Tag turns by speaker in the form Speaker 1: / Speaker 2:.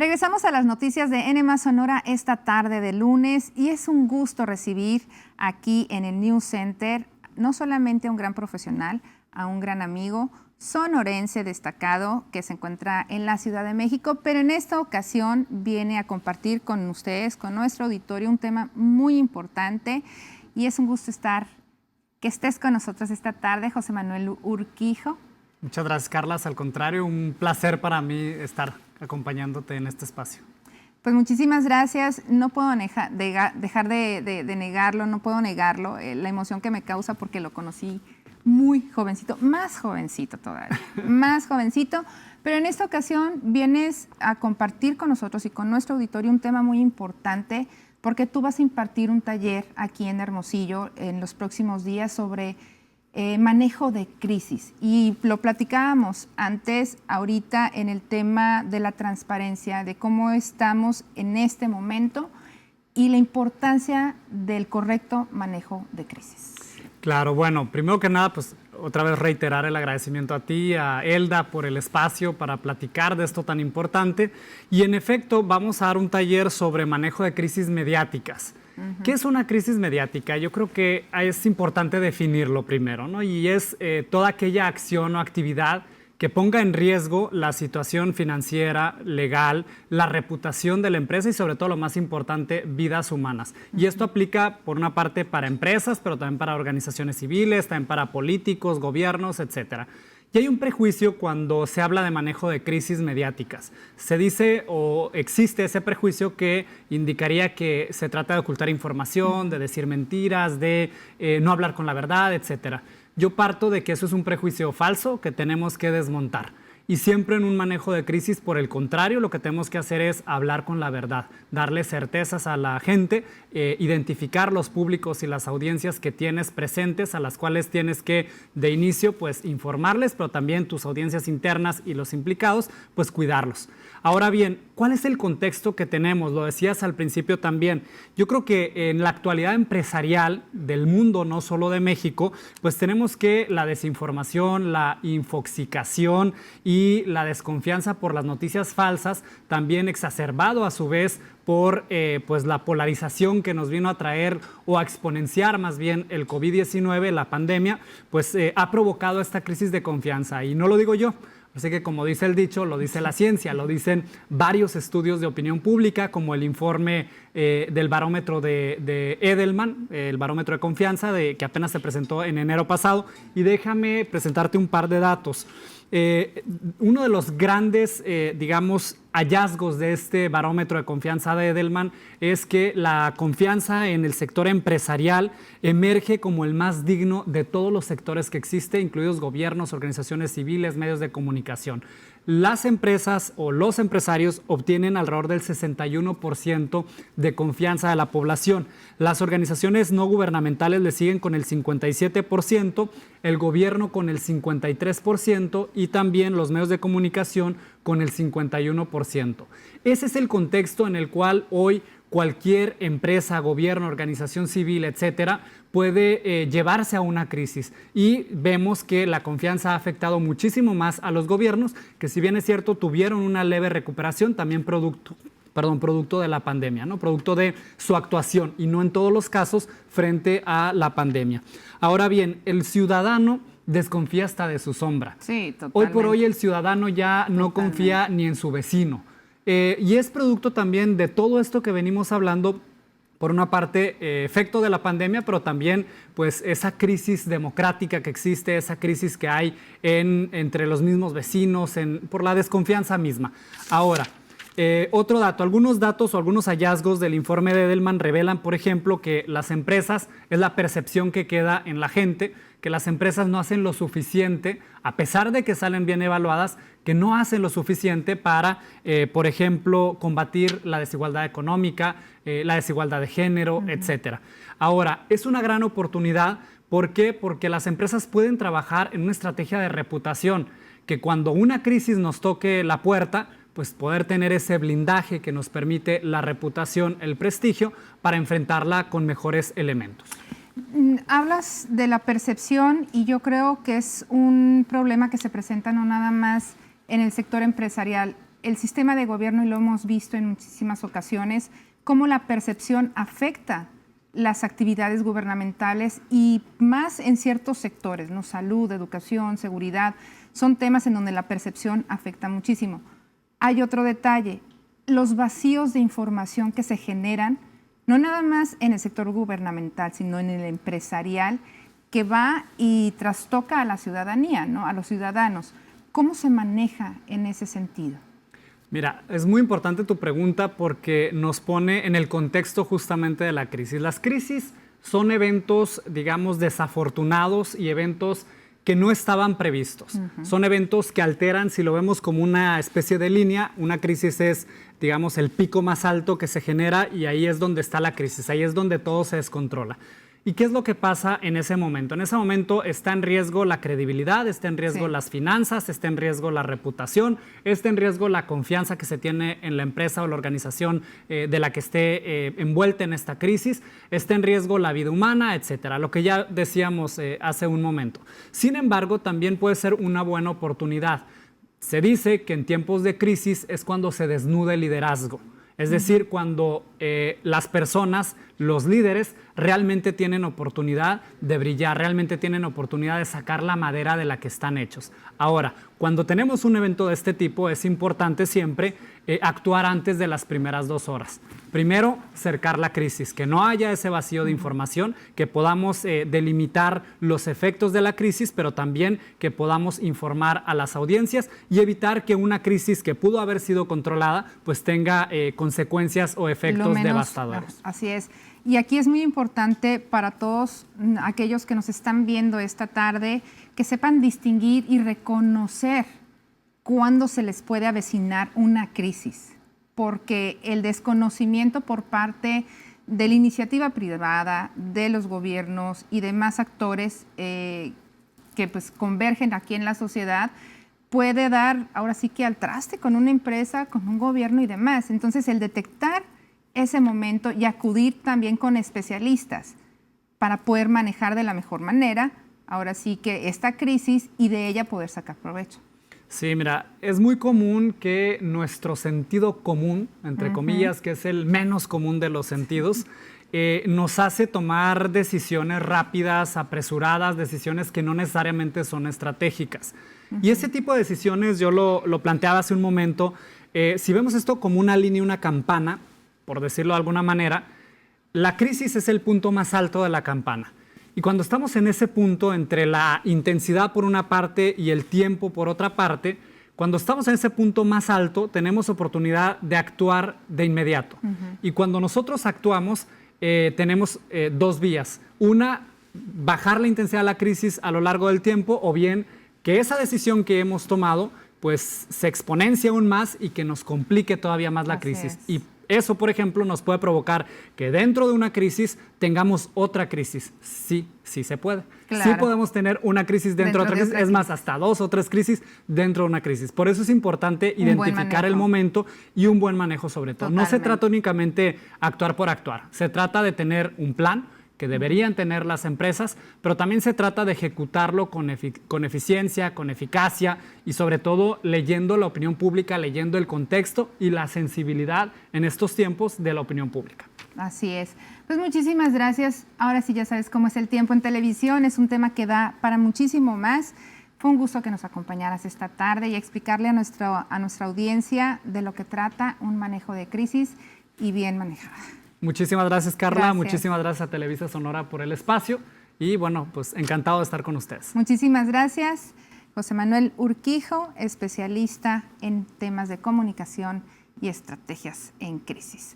Speaker 1: Regresamos a las noticias de N+ Sonora esta tarde de lunes y es un gusto recibir aquí en el News Center no solamente a un gran profesional, a un gran amigo sonorense destacado que se encuentra en la Ciudad de México, pero en esta ocasión viene a compartir con ustedes, con nuestro auditorio, un tema muy importante y es un gusto que estés con nosotros esta tarde, José Manuel Urquijo.
Speaker 2: Muchas gracias, Carla. Al contrario, un placer para mí estar acompañándote en este espacio.
Speaker 1: Pues muchísimas gracias. No puedo dejar de negarlo, no puedo negarlo, la emoción que me causa porque lo conocí muy jovencito, más jovencito todavía, más jovencito. Pero en esta ocasión vienes a compartir con nosotros y con nuestro auditorio un tema muy importante porque tú vas a impartir un taller aquí en Hermosillo en los próximos días sobre manejo de crisis. Y lo platicábamos antes, ahorita, en el tema de la transparencia, de cómo estamos en este momento y la importancia del correcto manejo de crisis.
Speaker 2: Claro, bueno, primero que nada, pues otra vez reiterar el agradecimiento a ti, a Elda, por el espacio para platicar de esto tan importante. Y en efecto, vamos a dar un taller sobre manejo de crisis mediáticas. ¿Qué es una crisis mediática? Yo creo que es importante definirlo primero, ¿no? Y es toda aquella acción o actividad que ponga en riesgo la situación financiera, legal, la reputación de la empresa y sobre todo lo más importante, vidas humanas. Y esto aplica por una parte para empresas, pero también para organizaciones civiles, también para políticos, gobiernos, etcétera. Y hay un prejuicio cuando se habla de manejo de crisis mediáticas. Se dice o existe ese prejuicio que indicaría que se trata de ocultar información, de decir mentiras, de no hablar con la verdad, etcétera. Yo parto de que eso es un prejuicio falso que tenemos que desmontar. Y siempre en un manejo de crisis, por el contrario, lo que tenemos que hacer es hablar con la verdad, darle certezas a la gente, identificar los públicos y las audiencias que tienes presentes, a las cuales tienes que, de inicio, pues informarles, pero también tus audiencias internas y los implicados, pues cuidarlos. Ahora bien, ¿cuál es el contexto que tenemos? Lo decías al principio también. Yo creo que en la actualidad empresarial del mundo, no solo de México, pues tenemos que la desinformación, la infoxicación y la desconfianza por las noticias falsas, también exacerbado a su vez por pues la polarización que nos vino a traer o a exponenciar más bien el COVID-19, la pandemia, pues ha provocado esta crisis de confianza. Y no lo digo yo. Así que, como dice el dicho, lo dice la ciencia, lo dicen varios estudios de opinión pública, como el informe del barómetro de Edelman, el barómetro de confianza, que apenas se presentó en enero pasado. Y déjame presentarte un par de datos. Uno de los grandes, digamos, hallazgos de este barómetro de confianza de Edelman es que la confianza en el sector empresarial emerge como el más digno de todos los sectores que existe, incluidos gobiernos, organizaciones civiles, medios de comunicación. Las empresas o los empresarios obtienen alrededor del 61% de confianza de la población. Las organizaciones no gubernamentales le siguen con el 57%, el gobierno con el 53% y también los medios de comunicación con el 51%. Ese es el contexto en el cual hoy cualquier empresa, gobierno, organización civil, etcétera, puede llevarse a una crisis. Y vemos que la confianza ha afectado muchísimo más a los gobiernos, que si bien es cierto, tuvieron una leve recuperación, también producto de la pandemia, ¿no? Producto de su actuación y no en todos los casos frente a la pandemia. Ahora bien, el ciudadano desconfía hasta de su sombra.
Speaker 1: Sí, totalmente.
Speaker 2: Hoy por hoy el ciudadano ya no confía ni en su vecino. Y es producto también de todo esto que venimos hablando, por una parte, efecto de la pandemia, pero también pues esa crisis democrática que existe, esa crisis que hay entre los mismos vecinos, por la desconfianza misma. Ahora, otro dato, algunos datos o algunos hallazgos del informe de Edelman revelan, por ejemplo, que las empresas, es la percepción que queda en la gente, que las empresas no hacen lo suficiente, a pesar de que salen bien evaluadas, que no hacen lo suficiente para, por ejemplo, combatir la desigualdad económica, la desigualdad de género, etcétera. Ahora, es una gran oportunidad. ¿Por qué? Porque las empresas pueden trabajar en una estrategia de reputación, que cuando una crisis nos toque la puerta, pues poder tener ese blindaje que nos permite la reputación, el prestigio, para enfrentarla con mejores elementos.
Speaker 1: Hablas de la percepción y yo creo que es un problema que se presenta no nada más en el sector empresarial. el sistema de gobierno, y lo hemos visto en muchísimas ocasiones, cómo la percepción afecta las actividades gubernamentales y más en ciertos sectores, ¿no? Salud, educación, seguridad, son temas en donde la percepción afecta muchísimo. Hay otro detalle, los vacíos de información que se generan, no nada más en el sector gubernamental, sino en el empresarial, que va y trastoca a la ciudadanía, ¿no? A los ciudadanos. ¿Cómo se maneja en ese sentido?
Speaker 2: Mira, es muy importante tu pregunta porque nos pone en el contexto justamente de la crisis. Las crisis son eventos, digamos, desafortunados y eventos que no estaban previstos. Son eventos que alteran, si lo vemos como una especie de línea, una crisis es, digamos, el pico más alto que se genera y ahí es donde está la crisis, ahí es donde todo se descontrola. ¿Y qué es lo que pasa en ese momento? En ese momento está en riesgo la credibilidad, está en riesgo las finanzas, está en riesgo la reputación, está en riesgo la confianza que se tiene en la empresa o la organización de la que esté envuelta en esta crisis, está en riesgo la vida humana, etcétera, lo que ya decíamos hace un momento. Sin embargo, también puede ser una buena oportunidad. Se dice que en tiempos de crisis es cuando se desnuda el liderazgo. Es decir, cuando las personas, los líderes, realmente tienen oportunidad de brillar, realmente tienen oportunidad de sacar la madera de la que están hechos. Ahora, cuando tenemos un evento de este tipo, es importante siempre actuar antes de las primeras 2 horas. Primero, cercar la crisis, que no haya ese vacío de información, que podamos delimitar los efectos de la crisis, pero también que podamos informar a las audiencias y evitar que una crisis que pudo haber sido controlada, pues tenga consecuencias o efectos devastadores.
Speaker 1: Así es. Y aquí es muy importante para todos aquellos que nos están viendo esta tarde que sepan distinguir y reconocer cuándo se les puede avecinar una crisis, porque el desconocimiento por parte de la iniciativa privada, de los gobiernos y demás actores que pues convergen aquí en la sociedad puede dar ahora sí que al traste con una empresa, con un gobierno y demás. Entonces el detectar ese momento y acudir también con especialistas para poder manejar de la mejor manera, ahora sí que esta crisis y de ella poder sacar provecho.
Speaker 2: Sí, mira, es muy común que nuestro sentido común, entre comillas, que es el menos común de los sentidos, nos hace tomar decisiones rápidas, apresuradas, decisiones que no necesariamente son estratégicas. Y ese tipo de decisiones, yo lo planteaba hace un momento, si vemos esto como una línea, una campana, por decirlo de alguna manera, la crisis es el punto más alto de la campana. Y cuando estamos en ese punto entre la intensidad por una parte y el tiempo por otra parte, cuando estamos en ese punto más alto, tenemos oportunidad de actuar de inmediato. Y cuando nosotros actuamos, tenemos 2 vías. Una, bajar la intensidad de la crisis a lo largo del tiempo, o bien que esa decisión que hemos tomado pues se exponencie aún más y que nos complique todavía más la crisis. Y eso, por ejemplo, nos puede provocar que dentro de una crisis tengamos otra crisis. Sí, sí se puede. Claro. Sí podemos tener una crisis dentro de otra crisis. Es más, hasta 2 o 3 crisis dentro de una crisis. Por eso es importante identificar el momento y un buen manejo sobre todo. Totalmente. No se trata únicamente actuar por actuar. Se trata de tener un plan que deberían tener las empresas, pero también se trata de ejecutarlo con eficiencia, con eficacia y sobre todo leyendo la opinión pública, leyendo el contexto y la sensibilidad en estos tiempos de la opinión pública.
Speaker 1: Así es. Pues muchísimas gracias. Ahora sí ya sabes cómo es el tiempo en televisión, es un tema que da para muchísimo más. Fue un gusto que nos acompañaras esta tarde y explicarle a nuestra audiencia de lo que trata un manejo de crisis y bien manejada.
Speaker 2: Muchísimas gracias, Carla. Muchísimas gracias a Televisa Sonora por el espacio y bueno, pues encantado de estar con ustedes.
Speaker 1: Muchísimas gracias. José Manuel Urquijo, especialista en temas de comunicación y estrategias en crisis.